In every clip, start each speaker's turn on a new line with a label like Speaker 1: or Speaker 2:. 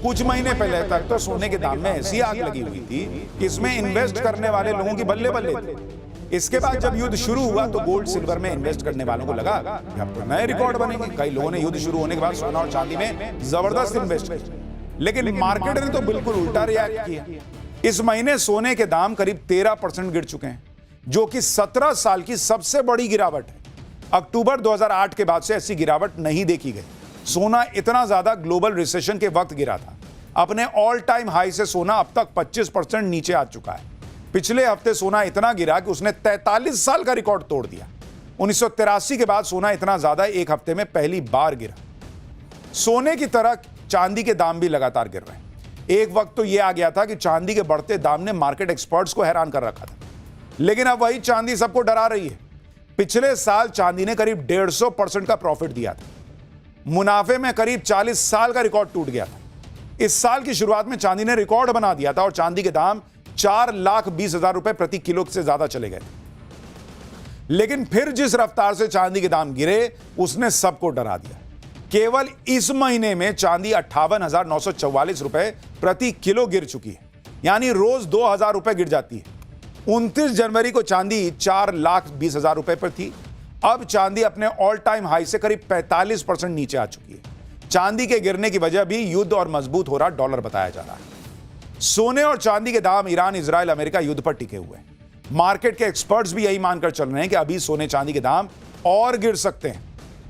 Speaker 1: कुछ महीने पहले तक तो सोने के दाम में ऐसी आग लगी हुई थी कि इसमें इन्वेस्ट करने वाले लोगों की बल्ले बल्ले थी। इसके बाद जब युद्ध शुरू हुआ तो गोल्ड सिल्वर में इन्वेस्ट करने वालों को लगा कि अब तो नए रिकॉर्ड बनेंगे। कई लोगों ने युद्ध शुरू होने के बाद सोना और चांदी में जबरदस्त इन्वेस्ट किया, लेकिन मार्केट ने तो बिल्कुल उल्टा रिएक्ट किया। इस महीने सोने के दाम करीब 13% गिर चुके हैं, जो कि 17 साल की सबसे बड़ी गिरावट है। अक्टूबर 2008 के बाद से ऐसी गिरावट नहीं देखी गई। सोना इतना ज्यादा ग्लोबल रिसेशन के वक्त गिरा था। अपने ऑल टाइम हाई से सोना अब तक 25% नीचे आ चुका है। पिछले हफ्ते सोना इतना गिरा कि उसने 43 साल का रिकॉर्ड तोड़ दिया। 1983 के बाद सोना इतना ज्यादा एक हफ्ते में पहली बार गिरा। सोने की तरह चांदी के दाम भी लगातार गिर रहे हैं। एक वक्त तो यह आ गया था कि चांदी के बढ़ते दाम ने मार्केट एक्सपर्ट्स को हैरान कर रखा था, लेकिन अब वही चांदी सबको डरा रही है। पिछले साल चांदी ने करीब 150% का प्रॉफिट दिया था। मुनाफे में करीब 40 साल का रिकॉर्ड टूट गया था। इस साल की शुरुआत में चांदी ने रिकॉर्ड बना दिया था और चांदी के दाम 4,20,000 रुपए प्रति किलो से ज्यादा चले गए थे। लेकिन फिर जिस रफ्तार से चांदी के दाम गिरे, उसने सबको डरा दिया। केवल इस महीने में चांदी 58,944 रुपए प्रति किलो गिर चुकी है, यानी रोज 2,000 रुपए गिर जाती है। 29 जनवरी को चांदी 4,20,000 रुपए पर थी। अब चांदी अपने ऑल टाइम हाई से करीब 45% नीचे आ चुकी है। चांदी के गिरने की वजह भी युद्ध और मजबूत हो रहा डॉलर बताया जा रहा है। सोने और चांदी के दाम ईरान, इजराइल, अमेरिका युद्ध पर टिके हुए हैं। मार्केट के एक्सपर्ट्स भी यही मानकर चल रहे हैं कि अभी सोने चांदी के दाम और गिर सकते हैं।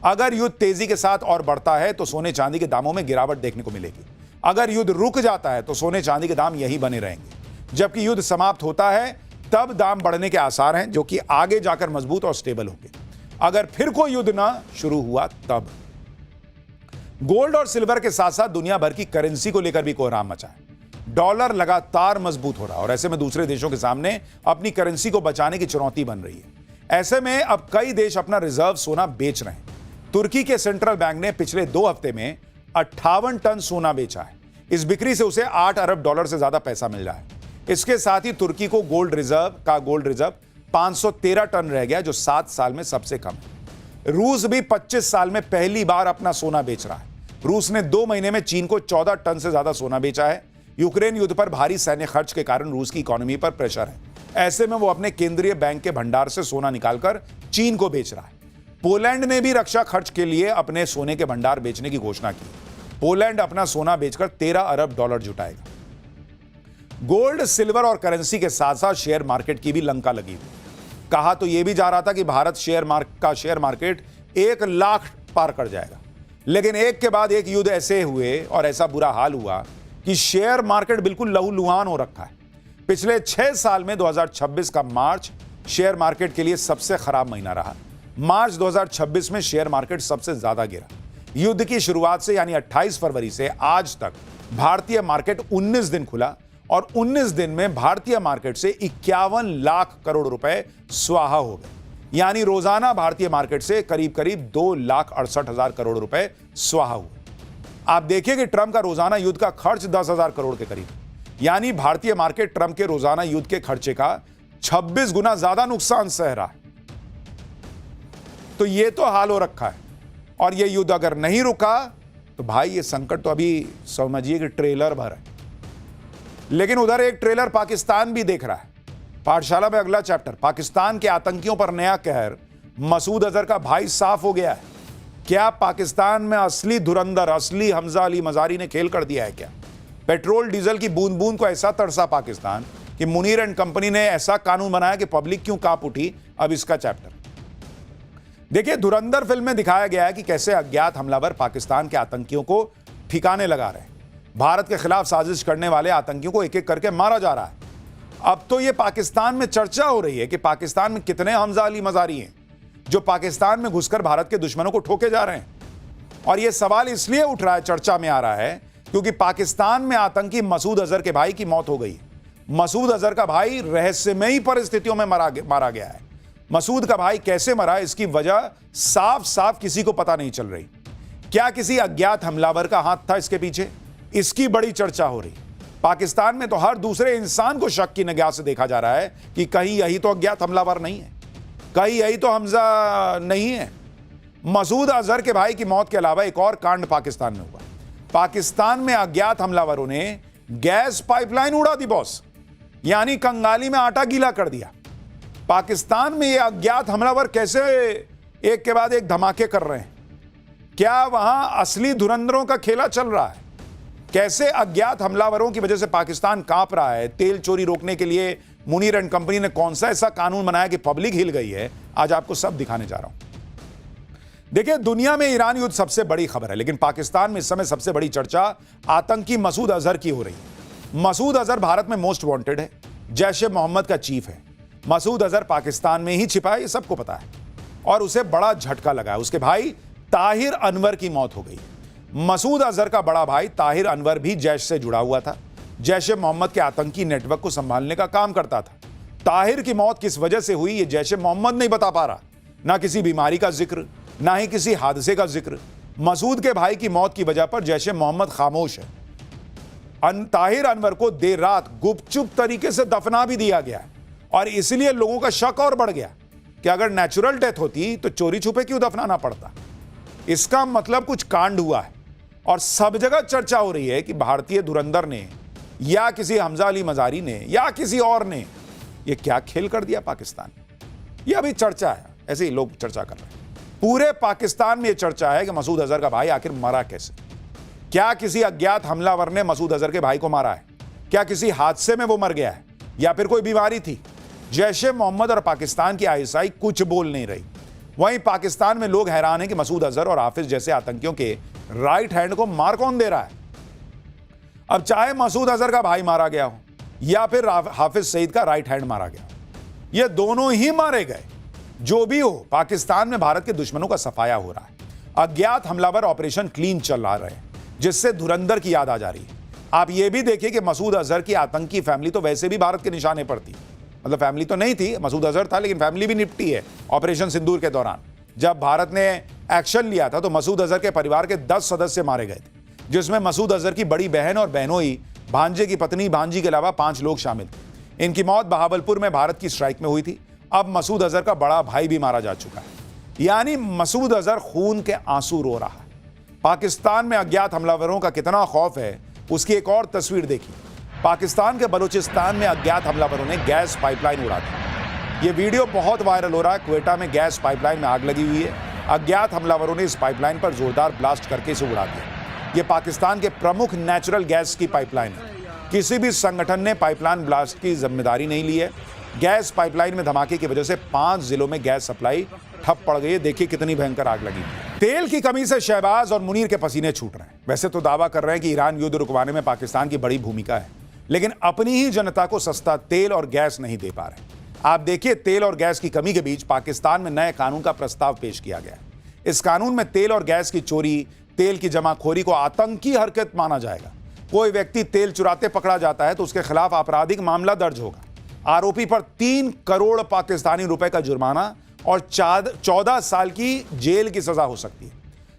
Speaker 1: अगर युद्ध तेजी के साथ और बढ़ता है तो सोने चांदी के दामों में गिरावट देखने को मिलेगी। अगर युद्ध रुक जाता है तो सोने चांदी के दाम यही बने रहेंगे। जबकि युद्ध समाप्त होता है तब दाम बढ़ने के आसार हैं, जो कि आगे जाकर मजबूत और स्टेबल होंगे। अगर फिर कोई युद्ध ना शुरू हुआ तब। गोल्ड और सिल्वर के साथ साथ दुनिया भर की करेंसी को लेकर भी कोहराम मचा है। डॉलर लगातार मजबूत हो रहा है और ऐसे में दूसरे देशों के सामने अपनी करेंसी को बचाने की चुनौती बन रही है। ऐसे में अब कई देश अपना रिजर्व सोना बेच रहे हैं। तुर्की के सेंट्रल बैंक ने पिछले 2 हफ्ते में 58 टन सोना बेचा है। इस बिक्री से उसे 8 अरब डॉलर से ज्यादा पैसा मिल रहा है। इसके साथ ही तुर्की को गोल्ड रिजर्व 513 टन रह गया, जो 7 साल में सबसे कम है। रूस भी 25 साल में पहली बार अपना सोना बेच रहा है। रूस ने 2 महीने में चीन को 14 टन से ज्यादा सोना बेचा है। यूक्रेन युद्ध पर भारी सैन्य खर्च के कारण रूस की इकोनॉमी पर प्रेशर है। ऐसे में वो अपने केंद्रीय बैंक के भंडार से सोना निकालकर चीन को बेच रहा है। पोलैंड ने भी रक्षा खर्च के लिए अपने सोने के भंडार बेचने की घोषणा की। पोलैंड अपना सोना बेचकर 13 अरब डॉलर जुटाएगा। गोल्ड, सिल्वर और करेंसी के साथ साथ शेयर मार्केट की भी लंका लगी हुई। कहा तो यह भी जा रहा था कि भारत शेयर मार्केट 1 लाख पार कर जाएगा, लेकिन एक के बाद एक युद्ध ऐसे हुए और ऐसा बुरा हाल हुआ कि शेयर मार्केट बिल्कुल लहूलुहान हो रखा है। पिछले 6 साल में 2026 का मार्च शेयर मार्केट के लिए सबसे खराब महीना रहा। मार्च 2026 में शेयर मार्केट सबसे ज्यादा गिरा। युद्ध की शुरुआत से यानी 28 फरवरी से आज तक भारतीय मार्केट 19 दिन खुला और 19 दिन में भारतीय मार्केट से 51 लाख करोड़ रुपए स्वाहा हो गए। यानी रोजाना भारतीय मार्केट से करीब 2,68,000 करोड़ रुपए स्वाहा हुए। आप देखिए कि ट्रंप का रोजाना युद्ध का खर्च 10,000 करोड़ के करीब, यानी भारतीय मार्केट ट्रंप के रोजाना युद्ध के खर्चे का 26 गुना ज्यादा नुकसान सह रहा है। तो यह तो हाल हो रखा है, और यह युद्ध अगर नहीं रुका तो भाई ये संकट तो अभी समझिए कि ट्रेलर भर है। लेकिन उधर एक ट्रेलर पाकिस्तान भी देख रहा है। पाठशाला में अगला चैप्टर, पाकिस्तान के आतंकियों पर नया कहर। मसूद अजहर का भाई साफ हो गया है। क्या पाकिस्तान में असली धुरंधर, असली हमजा अली मजारी ने खेल कर दिया है क्या? पेट्रोल डीजल की बूंद बूंद को ऐसा तरसा पाकिस्तान कि मुनीर एंड कंपनी ने ऐसा कानून बनाया कि पब्लिक क्यों कांप उठी। अब इसका चैप्टर देखिए। धुरंधर फिल्म में दिखाया गया है कि कैसे अज्ञात हमलावर पाकिस्तान के आतंकियों को ठिकाने लगा रहे हैं। भारत के खिलाफ साजिश करने वाले आतंकियों को एक एक करके मारा जा रहा है। अब तो यह पाकिस्तान में चर्चा हो रही है कि पाकिस्तान में कितने हमजा अली मजारी हैं जो पाकिस्तान में घुसकर भारत के दुश्मनों को ठोके जा रहे हैं। और यह सवाल इसलिए उठ रहा है, चर्चा में आ रहा है, क्योंकि पाकिस्तान में आतंकी मसूद अजहर के भाई की मौत हो गई। मसूद अजहर का भाई रहस्यमयी परिस्थितियों में मारा गया है। मसूद का भाई कैसे मरा, इसकी वजह साफ साफ किसी को पता नहीं चल रही। क्या किसी अज्ञात हमलावर का हाथ था इसके पीछे? इसकी बड़ी चर्चा हो रही। पाकिस्तान में तो हर दूसरे इंसान को शक की निगाह से देखा जा रहा है कि कहीं यही तो अज्ञात हमलावर नहीं है, कहीं यही तो हमजा नहीं है। मसूद अजहर के भाई की मौत के अलावा एक और कांड पाकिस्तान में हुआ। पाकिस्तान में अज्ञात हमलावरों ने गैस पाइपलाइन उड़ा दी बॉस, यानी कंगाली में आटा गीला कर दिया। पाकिस्तान में ये अज्ञात हमलावर कैसे एक के बाद एक धमाके कर रहे हैं? क्या वहां असली धुरंधरों का खेला चल रहा है? कैसे अज्ञात हमलावरों की वजह से पाकिस्तान कांप रहा है? तेल चोरी रोकने के लिए मुनीर एंड कंपनी ने कौन सा ऐसा कानून बनाया कि पब्लिक हिल गई है? आज आपको सब दिखाने जा रहा हूं। देखिए, दुनिया में ईरान युद्ध सबसे बड़ी खबर है, लेकिन पाकिस्तान में इस समय सबसे बड़ी चर्चा आतंकी मसूद अजहर की हो रही है। मसूद अजहर भारत में मोस्ट वांटेड है, जैश ए मोहम्मद का चीफ है। मसूद अजहर पाकिस्तान में ही छिपा है, ये सबको पता है, और उसे बड़ा झटका लगा है। उसके भाई ताहिर अनवर की मौत हो गई। मसूद अजहर का बड़ा भाई ताहिर अनवर भी जैश से जुड़ा हुआ था, जैश ए मोहम्मद के आतंकी नेटवर्क को संभालने का काम करता था। ताहिर की मौत किस वजह से हुई, ये जैश ए मोहम्मद नहीं बता पा रहा। ना किसी बीमारी का जिक्र, ना ही किसी हादसे का जिक्र। मसूद के भाई की मौत की वजह पर जैश ए मोहम्मद खामोश है। ताहिर अनवर को देर रात गुपचुप तरीके से दफना भी दिया गया, और इसलिए लोगों का शक और बढ़ गया कि अगर नेचुरल डेथ होती तो चोरी छुपे क्यों दफनाना पड़ता। इसका मतलब कुछ कांड हुआ है, और सब जगह चर्चा हो रही है कि भारतीय धुरंधर ने या किसी हमजा अली मजारी ने या किसी और ने यह क्या खेल कर दिया पाकिस्तान। यह अभी चर्चा है, ऐसे ही लोग चर्चा कर रहे हैं। पूरे पाकिस्तान में यह चर्चा है कि मसूद अजहर का भाई आखिर मरा कैसे। क्या किसी अज्ञात हमलावर ने मसूद अजहर के भाई को मारा है? क्या किसी हादसे में वो मर गया है, या फिर कोई बीमारी थी? जैश ए मोहम्मद और पाकिस्तान की आईएसआई कुछ बोल नहीं रही। वहीं पाकिस्तान में लोग हैरान हैं कि मसूद अजहर और हाफिज जैसे आतंकियों के राइट हैंड को मार कौन दे रहा है। अब चाहे मसूद अजहर का भाई मारा गया हो या फिर हाफिज सईद का राइट हैंड मारा गया, ये दोनों ही मारे गए। जो भी हो, पाकिस्तान में भारत के दुश्मनों का सफाया हो रहा है। अज्ञात हमलावर ऑपरेशन क्लीन चल रहे हैं, जिससे धुरंधर की याद आ जा रही है। आप ये भी देखिए कि मसूद अजहर की आतंकी फैमिली तो वैसे भी भारत के निशाने पर थी। मतलब फैमिली तो नहीं थी, मसूद अजहर था, लेकिन फैमिली भी निपटी है ऑपरेशन सिंदूर के दौरान। जब भारत ने एक्शन लिया था तो मसूद अजहर के परिवार के 10 सदस्य मारे गए थे, जिसमें मसूद अजहर की बड़ी बहन और बहनोई, भांजे की पत्नी, भांजी के अलावा 5 लोग शामिल थे। इनकी मौत बहावलपुर में भारत की स्ट्राइक में हुई थी। अब मसूद अजहर का बड़ा भाई भी मारा जा चुका है, यानी मसूद अजहर खून के आंसू रो रहा है। पाकिस्तान में अज्ञात हमलावरों का कितना खौफ है, उसकी एक और तस्वीर देखिए। पाकिस्तान के बलूचिस्तान में अज्ञात हमलावरों ने गैस पाइपलाइन उड़ा दी। ये वीडियो बहुत वायरल हो रहा है। क्वेटा में गैस पाइपलाइन में आग लगी हुई है। अज्ञात हमलावरों ने इस पाइपलाइन पर जोरदार ब्लास्ट करके इसे उड़ा दिया। ये पाकिस्तान के प्रमुख नेचुरल गैस की पाइपलाइन है। किसी भी संगठन ने पाइपलाइन ब्लास्ट की जिम्मेदारी नहीं ली है। गैस पाइपलाइन में धमाके की वजह से 5 जिलों में गैस सप्लाई ठप पड़ गई है। देखिए कितनी भयंकर आग लगी। तेल की कमी से शहबाज और मुनीर के पसीने छूट रहे हैं। वैसे तो दावा कर रहे हैं कि ईरान युद्ध रुकवाने में पाकिस्तान की बड़ी भूमिका है, लेकिन अपनी ही जनता को सस्ता तेल और गैस नहीं दे पा रहे। आप देखिए, तेल और गैस की कमी के बीच पाकिस्तान में नए कानून का प्रस्ताव पेश किया गया है। इस कानून में तेल और गैस की चोरी, तेल की जमाखोरी को आतंकी हरकत माना जाएगा। कोई व्यक्ति तेल चुराते पकड़ा जाता है तो उसके खिलाफ आपराधिक मामला दर्ज होगा। आरोपी पर 3 करोड़ पाकिस्तानी रुपए का जुर्माना और 14 साल की जेल की सजा हो सकती है।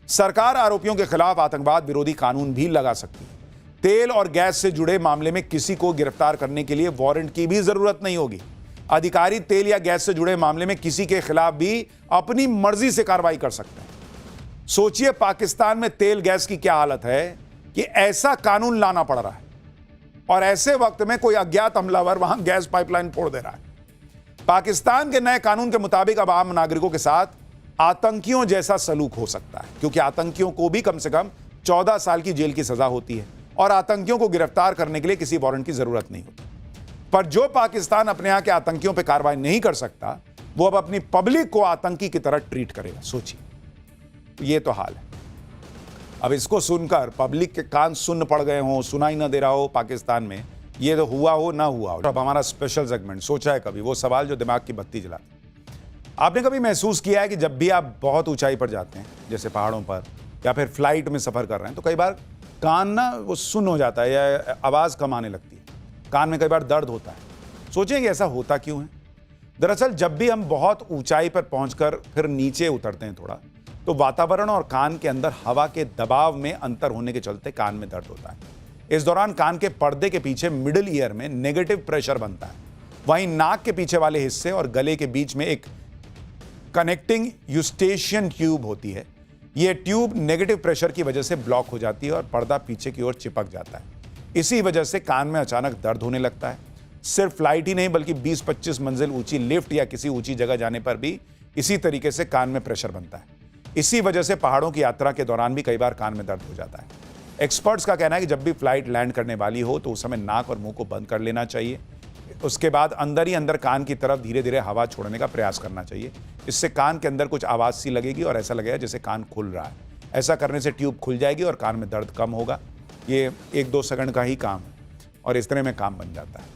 Speaker 1: सरकार आरोपियों के खिलाफ आतंकवाद विरोधी कानून भी लगा सकती है। तेल और गैस से जुड़े मामले में किसी को गिरफ्तार करने के लिए वारंट की भी जरूरत नहीं होगी। अधिकारी तेल या गैस से जुड़े मामले में किसी के खिलाफ भी अपनी मर्जी से कार्रवाई कर सकते हैं। सोचिए पाकिस्तान में तेल गैस की क्या हालत है कि ऐसा कानून लाना पड़ रहा है, और ऐसे वक्त में कोई अज्ञात हमलावर वहां गैस पाइपलाइन फोड़ दे रहा है। पाकिस्तान के नए कानून के मुताबिक अब आम नागरिकों के साथ आतंकियों जैसा सलूक हो सकता है, क्योंकि आतंकियों को भी कम से कम 14 साल की जेल की सजा होती है और आतंकियों को गिरफ्तार करने के लिए किसी वारंट की जरूरत नहीं होती। पर जो पाकिस्तान अपने यहां के आतंकियों पर कार्रवाई नहीं कर सकता, वो अब अपनी पब्लिक को आतंकी की तरह ट्रीट करेगा। सोचिए, ये तो हाल है। अब इसको सुनकर पब्लिक के कान सुन्न पड़ गए हों, सुनाई ना दे रहा हो पाकिस्तान में, ये तो हुआ हो ना हुआ हो। अब हमारा स्पेशल सेगमेंट, सोचा है कभी वो सवाल जो दिमाग की बत्ती जला। आपने कभी महसूस किया है कि जब भी आप बहुत ऊंचाई पर जाते हैं, जैसे पहाड़ों पर या फिर फ्लाइट में सफर कर रहे हैं, तो कई बार कान ना वो सुन्न हो जाता है या आवाज़ कम आने लगती है, कान में कई बार दर्द होता है। सोचिए कि ऐसा होता क्यों है। दरअसल जब भी हम बहुत ऊंचाई पर पहुंचकर फिर नीचे उतरते हैं थोड़ा, तो वातावरण और कान के अंदर हवा के दबाव में अंतर होने के चलते कान में दर्द होता है। इस दौरान कान के पर्दे के पीछे मिडिल ईयर में नेगेटिव प्रेशर बनता है। वहीं नाक के पीछे वाले हिस्से और गले के बीच में एक कनेक्टिंग यूस्टेशियन ट्यूब होती है। ये ट्यूब नेगेटिव प्रेशर की वजह से ब्लॉक हो जाती है और पर्दा पीछे की ओर चिपक जाता है। इसी वजह से कान में अचानक दर्द होने लगता है। सिर्फ फ्लाइट ही नहीं बल्कि 20-25 मंजिल ऊंची लिफ्ट या किसी ऊंची जगह जाने पर भी इसी तरीके से कान में प्रेशर बनता है। इसी वजह से पहाड़ों की यात्रा के दौरान भी कई बार कान में दर्द हो जाता है। एक्सपर्ट्स का कहना है कि जब भी फ्लाइट लैंड करने वाली हो तो उस समय नाक और मुंह को बंद कर लेना चाहिए। उसके बाद अंदर ही अंदर कान की तरफ धीरे धीरे हवा छोड़ने का प्रयास करना चाहिए। इससे कान के अंदर कुछ आवाज़ सी लगेगी और ऐसा लगेगा जैसे कान खुल रहा है। ऐसा करने से ट्यूब खुल जाएगी और कान में दर्द कम होगा। ये 1-2 सेकंड का ही काम है और इस तरह में काम बन जाता है।